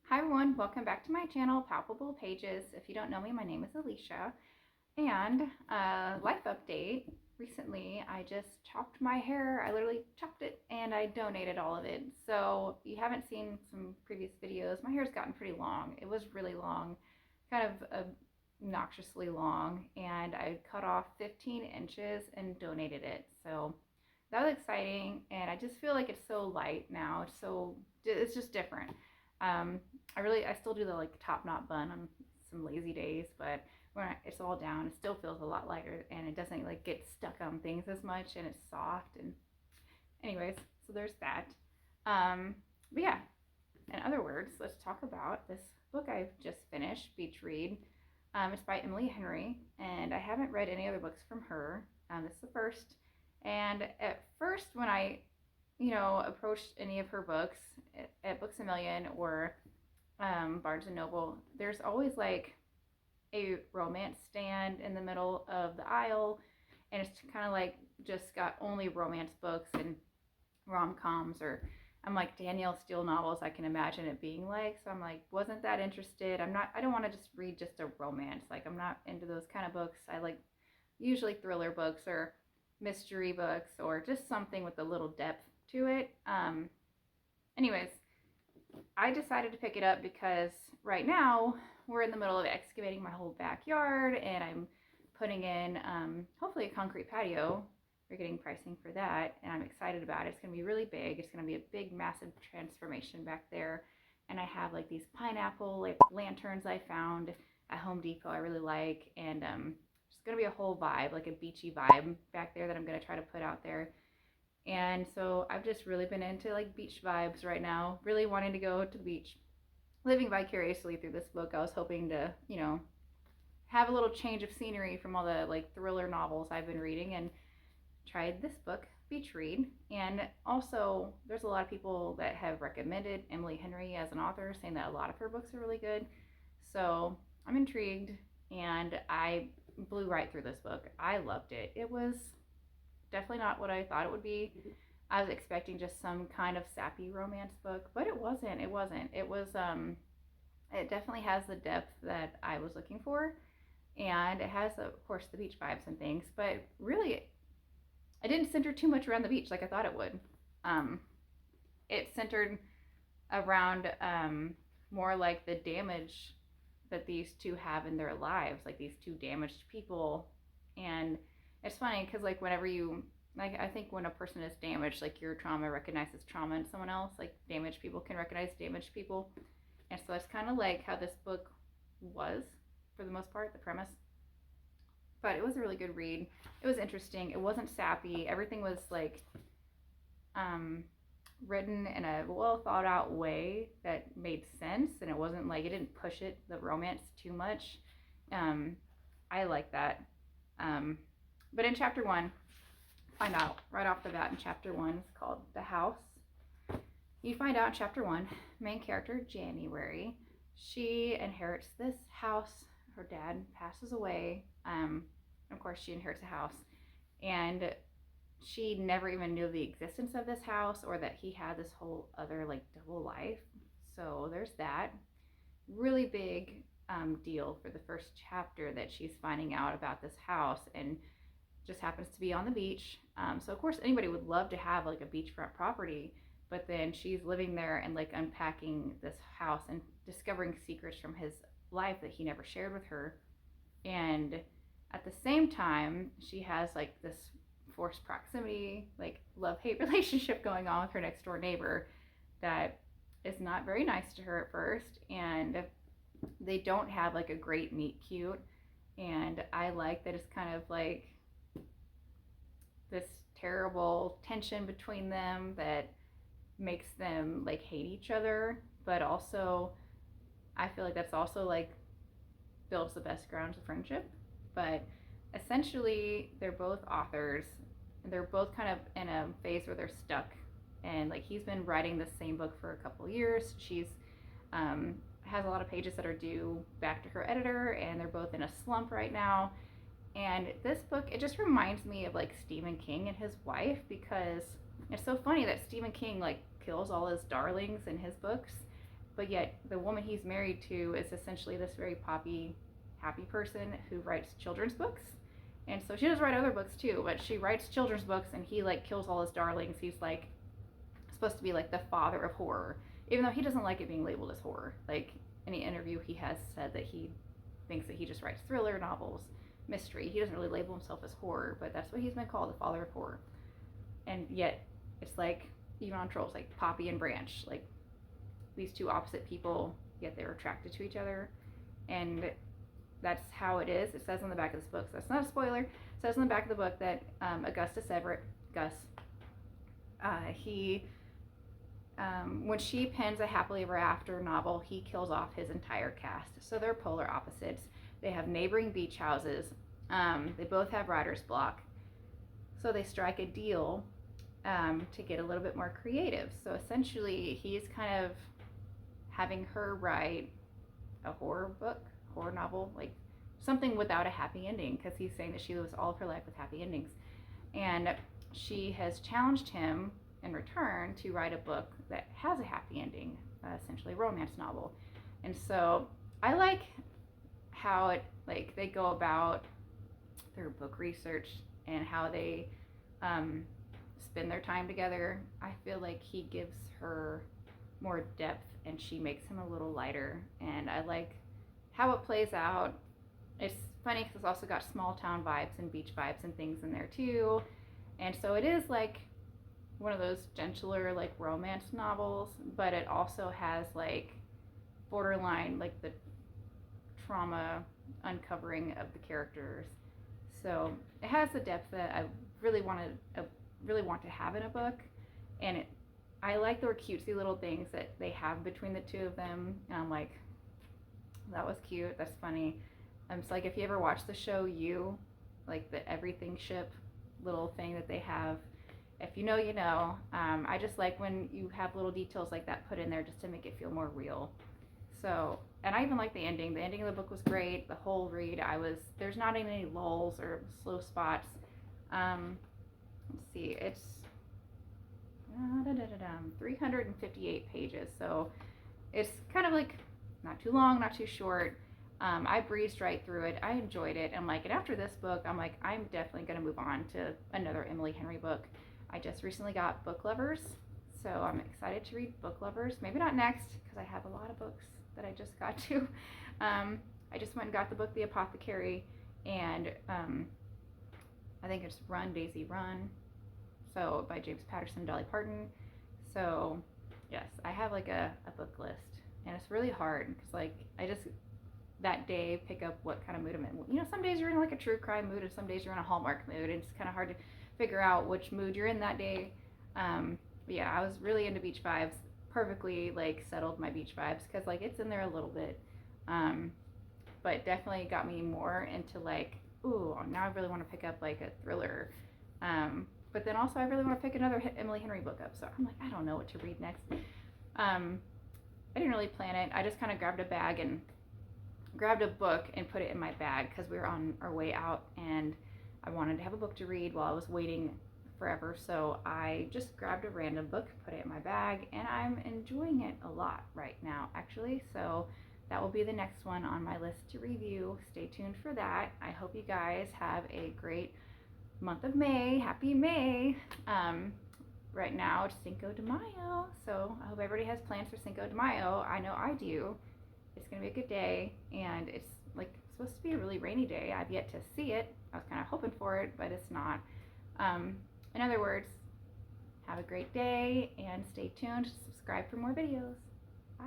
Hi everyone, welcome back to my channel, Palpable Pages. If you don't know me, my name is Alicia. And life update, recently I just chopped my hair. I literally chopped it and I donated all of it. So if you haven't seen some previous videos, my hair's gotten pretty long. It was really long, kind of obnoxiously long, and I cut off 15 inches and donated it. So that was exciting, and I just feel like it's so light now. It's just different. Um, I still do the top knot bun on some lazy days, but it's all down, it still feels a lot lighter, and it doesn't get stuck on things as much, and it's soft. And anyways, so there's that. But yeah, in other words, let's talk about this book I've just finished, Beach Read. It's by Emily Henry, and I haven't read any other books from her. This is the first. And at first, when I, approached any of her books at Books a Million or Barnes and Noble, there's always a romance stand in the middle of the aisle, and it's kind of just got only romance books and rom-coms, or I'm like Danielle Steele novels, I can imagine it being like. So I'm like, wasn't that interested. I don't want to just read just a romance. I'm not into those kind of books. I like usually thriller books or mystery books or just something with a little depth to it. Anyways, I decided to pick it up because right now we're in the middle of excavating my whole backyard, and I'm putting in hopefully a concrete patio. We're getting pricing for that, and I'm excited about it. It's going to be really big. It's going to be a big, massive transformation back there. And I have these pineapple lanterns I found at Home Depot I really like, and it's going to be a whole vibe, like a beachy vibe back there that I'm going to try to put out there. And so I've just really been into beach vibes right now, really wanting to go to the beach, living vicariously through this book. I was hoping to, have a little change of scenery from all the thriller novels I've been reading, and tried this book, Beach Read. And also, there's a lot of people that have recommended Emily Henry as an author, saying that a lot of her books are really good. So I'm intrigued, and I blew right through this book. I loved it. It was definitely not what I thought it would be. I was expecting just some kind of sappy romance book, but it wasn't. It wasn't. It definitely has the depth that I was looking for, and it has, of course, the beach vibes and things, but really, it didn't center too much around the beach like I thought it would. Um, it centered around more the damage that these two have in their lives, these two damaged people. And it's funny because whenever you I think when a person is damaged, your trauma recognizes trauma in someone else. Damaged people can recognize damaged people, and so that's kind of how this book was for the most part, the premise. But it was a really good read. It was interesting. It wasn't sappy. Everything was um, written in a well thought out way that made sense, and it wasn't it didn't push the romance too much. I like that. But in chapter one, find out right off the bat in chapter one, it's called The House. You find out in chapter one, main character January, she inherits this house. Her dad passes away. Of course, she inherits a house, and she never even knew the existence of this house, or that he had this whole other double life. So there's that really big deal for the first chapter, that she's finding out about this house, and just happens to be on the beach. So of course anybody would love to have a beachfront property, but then she's living there and unpacking this house and discovering secrets from his life that he never shared with her. And at the same time, she has this forced proximity, love-hate relationship going on with her next door neighbor that is not very nice to her at first, and they don't have a great meet cute. And I like that it's kind of this terrible tension between them that makes them hate each other, but also I feel that's also builds the best grounds of friendship. But essentially, they're both authors, and they're both kind of in a phase where they're stuck. And he's been writing the same book for a couple years. She's has a lot of pages that are due back to her editor, and they're both in a slump right now. And this book, it just reminds me of Stephen King and his wife, because it's so funny that Stephen King kills all his darlings in his books, but yet the woman he's married to is essentially this very poppy, happy person who writes children's books. And so she does write other books too, but she writes children's books, and he like kills all his darlings. He's like supposed to be like the father of horror, even though he doesn't like it being labeled as horror. Like in an interview, he has said that he thinks that he just writes thriller novels, mystery. He doesn't really label himself as horror, but that's what he's been called, the father of horror. And yet, it's like even on Trolls, like Poppy and Branch, like these two opposite people, yet they're attracted to each other, and that's how it is. It says on the back of this book, so that's not a spoiler. It says on the back of the book that Augustus Everett, Gus, he when she pens a happily ever after novel, he kills off his entire cast. So they're polar opposites. They have neighboring beach houses. They both have writer's block. So they strike a deal to get a little bit more creative. So essentially, he's kind of having her write a horror book, horror novel, like something without a happy ending, because he's saying that she lives all of her life with happy endings. And she has challenged him in return to write a book that has a happy ending, essentially a romance novel. And so I like how it, like, they go about their book research and how they spend their time together. I feel like he gives her more depth and she makes him a little lighter, and I like how it plays out. It's funny because it's also got small town vibes and beach vibes and things in there too, and so it is like one of those gentler like romance novels, but it also has like borderline like the trauma uncovering of the characters. So it has the depth that I really want to have in a book, and I like the cutesy little things that they have between the two of them. And I'm like, that was cute. That's funny. It's like if you ever watch the show You, like the everything ship little thing that they have. If you know, you know. I just like when you have little details like that put in there just to make it feel more real. So, and I even like the ending. The ending of the book was great. The whole read, there's not any lulls or slow spots. Let's see, it's 358 pages. So it's kind of like not too long, not too short. I breezed right through it. I enjoyed it. And after this book, I'm like, I'm definitely going to move on to another Emily Henry book. I just recently got Book Lovers, so I'm excited to read Book Lovers. Maybe not next, because I have a lot of books that I just got to. I just went and got the book The Apothecary, and I think it's Run, Daisy, Run, so by James Patterson and Dolly Parton. So yes, I have like a book list, and it's really hard because I just that day pick up what kind of mood I'm in. Some days you're in like a true crime mood, and some days you're in a Hallmark mood, and it's kind of hard to figure out which mood you're in that day. Yeah, I was really into beach vibes. Perfectly settled my beach vibes because it's in there a little bit, but definitely got me more into ooh, now I really want to pick up a thriller. But then also I really want to pick another Emily Henry book up. So I'm like, I don't know what to read next. I didn't really plan it. I just kind of grabbed a book and put it in my bag because we were on our way out and I wanted to have a book to read while I was waiting forever. So I just grabbed a random book, put it in my bag, and I'm enjoying it a lot right now, actually. So that will be the next one on my list to review. Stay tuned for that. I hope you guys have a great month of May. Happy May. Right now it's Cinco de Mayo, so I hope everybody has plans for Cinco de Mayo. I know I do. It's gonna be a good day, and it's supposed to be a really rainy day. I've yet to see it. I was kind of hoping for it, but it's not. In other words, have a great day and stay tuned. Subscribe for more videos. Bye.